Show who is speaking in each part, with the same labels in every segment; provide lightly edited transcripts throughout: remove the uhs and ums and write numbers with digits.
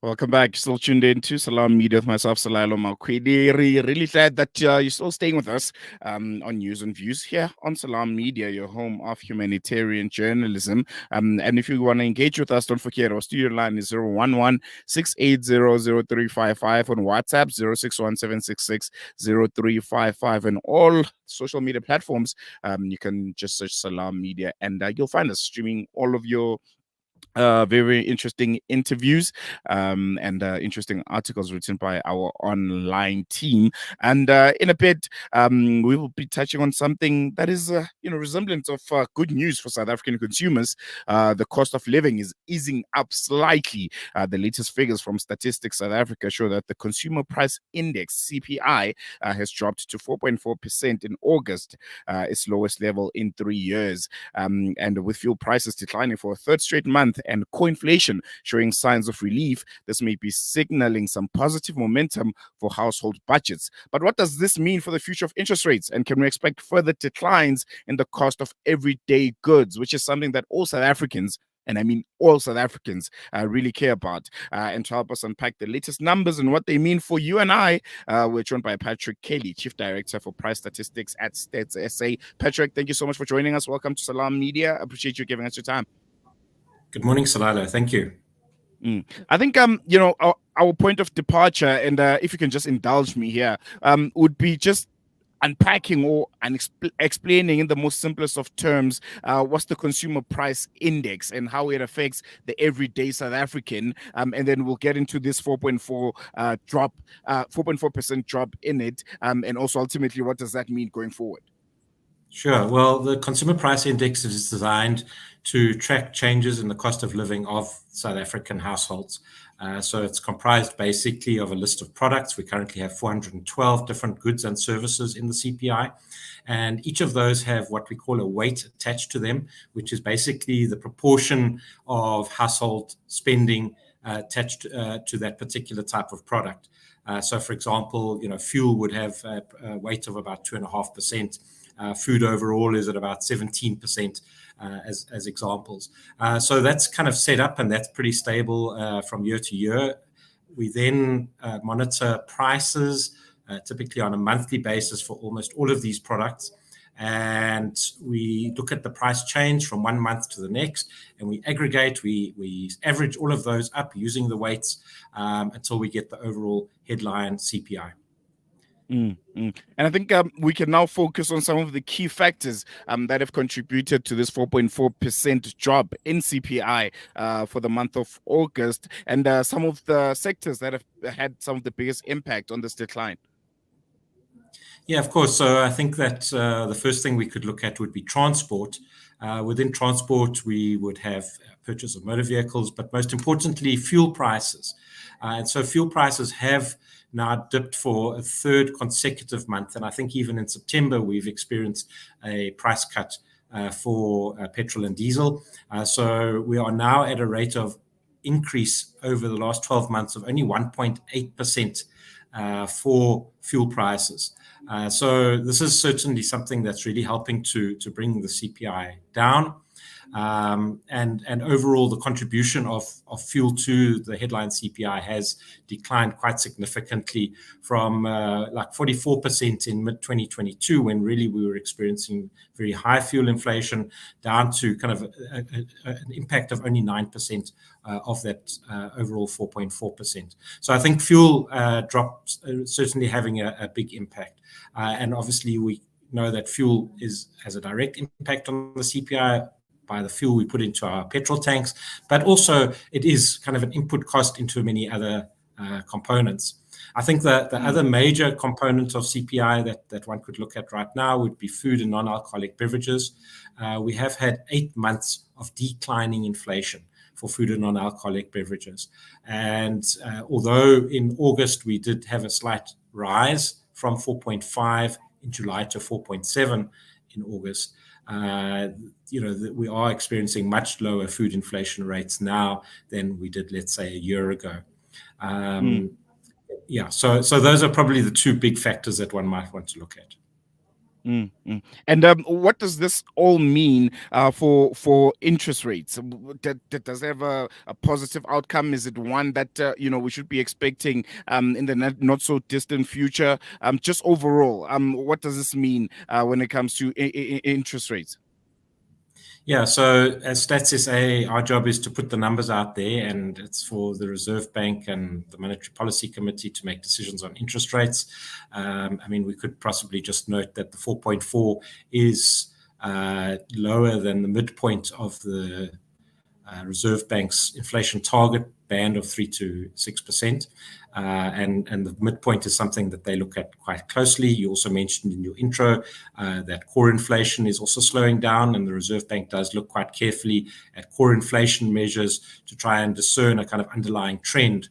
Speaker 1: Welcome back. Still tuned in to Salam Media with myself, Salalo Malkwedi. Really glad that you're still staying with us on News and Views here on Salam Media, your home of humanitarian journalism. And if you want to engage with us, don't forget our studio line is 011 680 on WhatsApp, 061 and all social media platforms. You can just search Salam Media and you'll find us streaming all of your very interesting interviews and interesting articles written by our online team. And in a bit, we will be touching on something that is, resemblant of good news for South African consumers. The cost of living is easing up slightly. The latest figures from Statistics South Africa show that the Consumer Price Index (CPI) has dropped to 4.4% in August, its lowest level in 3 years. And with fuel prices declining for a third straight month and core inflation showing signs of relief, this may be signaling some positive momentum for household budgets. But what does this mean for the future of interest rates? And can we expect further declines in the cost of everyday goods, which is something that all South Africans, and I mean all South Africans, really care about? And to help us unpack the latest numbers and what they mean for you and I, we're joined by Patrick Kelly, Chief Director for Price Statistics at StatsSA. Patrick, thank you so much for joining us. Welcome to Salam Media. Appreciate you giving us your time.
Speaker 2: Good morning, Salalo. Thank you.
Speaker 1: I think our point of departure, and if you can just indulge me here, would be just unpacking or explaining in the most simplest of terms what's the Consumer Price Index and how it affects the everyday South African, and then we'll get into this 4.4% drop in it, and also ultimately what does that mean going forward?
Speaker 2: Sure. Well, the Consumer Price Index is designed to track changes in the cost of living of South African households. So it's comprised basically of a list of products. We currently have 412 different goods and services in the CPI, and each of those have what we call a weight attached to them, which is basically the proportion of household spending attached to that particular type of product. So, for example, fuel would have a weight of about 2.5%. Food overall is at about 17%, as examples. So that's kind of set up, and that's pretty stable from year to year. We then monitor prices, typically on a monthly basis for almost all of these products. And we look at the price change from 1 month to the next, and we aggregate, we average all of those up using the weights until we get the overall headline CPI.
Speaker 1: And I think we can now focus on some of the key factors that have contributed to this 4.4% drop in CPI for the month of August, and some of the sectors that have had some of the biggest impact on this decline.
Speaker 2: Yeah, of course. So I think that the first thing we could look at would be transport. Within transport, we would have purchase of motor vehicles, but most importantly, fuel prices. And so fuel prices have now dipped for a third consecutive month. And I think even in September, we've experienced a price cut for petrol and diesel. So we are now at a rate of increase over the last 12 months of only 1.8% for fuel prices. So this is certainly something that's really helping to bring the CPI down. And overall, the contribution of fuel to the headline CPI has declined quite significantly from like 44% in mid-2022, when really we were experiencing very high fuel inflation, down to kind of an impact of only 9% of that overall 4.4%. So I think fuel drops certainly having a big impact. And obviously, we know that fuel has a direct impact on the CPI by the fuel we put into our petrol tanks, but also it is kind of an input cost into many other components. I think that the other major component of CPI that one could look at right now would be food and non-alcoholic beverages. We have had 8 months of declining inflation for food and non-alcoholic beverages. And although in August we did have a slight rise from 4.5 in July to 4.7 in August, we are experiencing much lower food inflation rates now than we did, let's say, a year ago. Yeah, so those are probably the two big factors that one might want to look at.
Speaker 1: And what does this all mean for interest rates? Does it have a positive outcome? Is it one that we should be expecting in the not so distant future? Just overall, what does this mean when it comes to interest rates?
Speaker 2: Yeah, so as StatsSA, our job is to put the numbers out there, and it's for the Reserve Bank and the Monetary Policy Committee to make decisions on interest rates. I mean, we could possibly just note that the 4.4 is lower than the midpoint of the Reserve Bank's inflation target band of 3 to 6%. And the midpoint is something that they look at quite closely. You also mentioned in your intro that core inflation is also slowing down, and the Reserve Bank does look quite carefully at core inflation measures to try and discern a kind of underlying trend.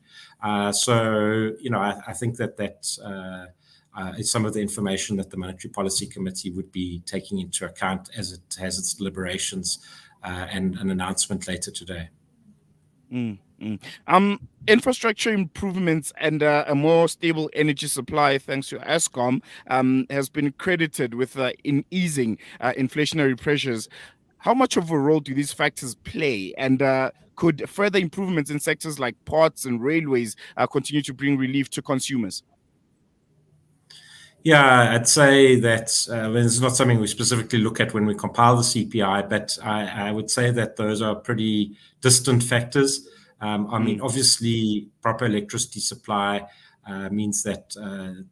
Speaker 2: So, I think that is some of the information that the Monetary Policy Committee would be taking into account as it has its deliberations and an announcement later today.
Speaker 1: Mm, mm. Infrastructure improvements and a more stable energy supply, thanks to Eskom, has been credited with in easing inflationary pressures. How much of a role do these factors play? And could further improvements in sectors like ports and railways continue to bring relief to consumers?
Speaker 2: Yeah, I'd say that it's not something we specifically look at when we compile the CPI, but I would say that those are pretty distant factors. I mean, obviously, proper electricity supply means that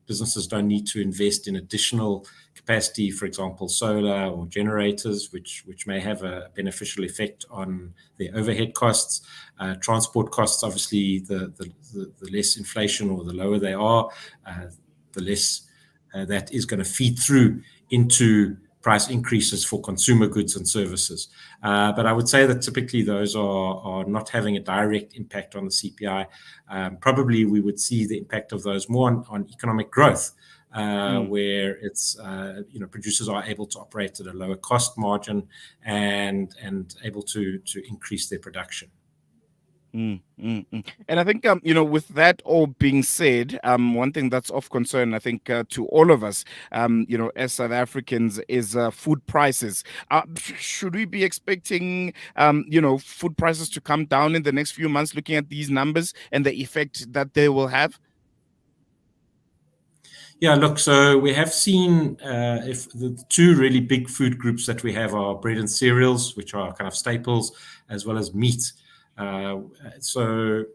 Speaker 2: businesses don't need to invest in additional capacity, for example, solar or generators, which may have a beneficial effect on their overhead costs. Transport costs, obviously, the less inflation or the lower they are, the less that is going to feed through into price increases for consumer goods and services. But I would say that typically those are not having a direct impact on the CPI. Probably we would see the impact of those more on economic growth, where it's producers are able to operate at a lower cost margin and able to increase their production.
Speaker 1: And I think, with that all being said, one thing that's of concern, I think, to all of us, as South Africans, is food prices. Should we be expecting, food prices to come down in the next few months, looking at these numbers and the effect that they will have?
Speaker 2: Yeah, look, so we have seen if the two really big food groups that we have are bread and cereals, which are kind of staples, as well as meat. So,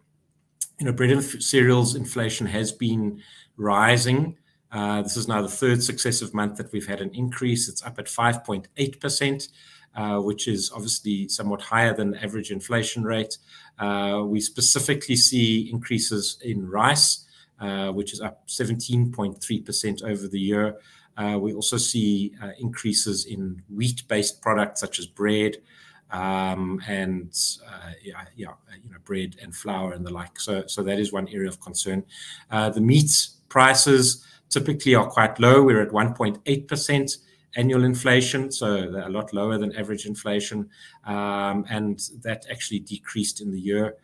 Speaker 2: bread and cereals inflation has been rising. This is now the third successive month that we've had an increase. It's up at 5.8%, which is obviously somewhat higher than the average inflation rate. We specifically see increases in rice, which is up 17.3% over the year. We also see increases in wheat-based products such as bread, and bread and flour and the like. So that is one area of concern. The meat prices typically are quite low. We're at 1.8% annual inflation, so they're a lot lower than average inflation, and that actually decreased in the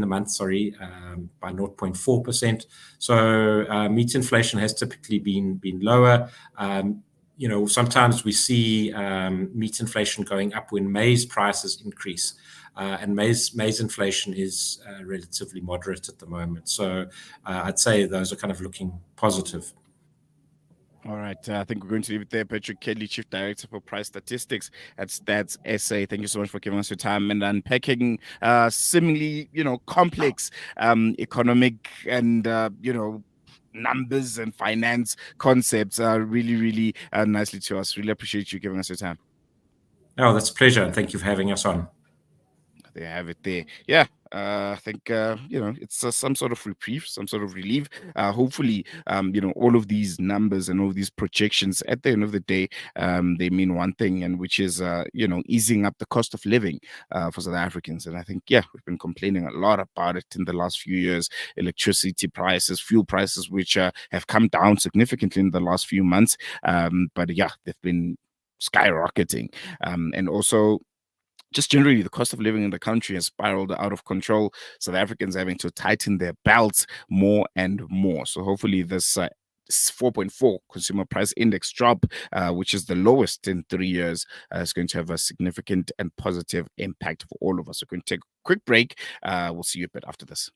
Speaker 2: month, by 0.4%. So meat inflation has typically been lower. Sometimes we see meat inflation going up when maize prices increase, and maize inflation is relatively moderate at the moment. So I'd say those are kind of looking positive.
Speaker 1: All right. I think we're going to leave it there. Patrick Kelly, Chief Director for Price Statistics at StatsSA. Thank you so much for giving us your time and unpacking seemingly, complex economic and, numbers and finance concepts really, really nicely to us. Really appreciate you giving us your time.
Speaker 2: Oh, that's a pleasure. Thank you for having us on.
Speaker 1: They have it there. Yeah. I think it's some sort of reprieve, some sort of relief. Hopefully, all of these numbers and all of these projections at the end of the day, they mean one thing, and which is easing up the cost of living for South Africans. And I think we've been complaining a lot about it in the last few years. Electricity prices, fuel prices, which have come down significantly in the last few months. But they've been skyrocketing, and also just generally the cost of living in the country has spiraled out of control. South Africans having to tighten their belts more and more. So hopefully this 4.4 consumer price index drop, which is the lowest in 3 years, is going to have a significant and positive impact for all of us. We're going to take a quick break. We'll see you a bit after this.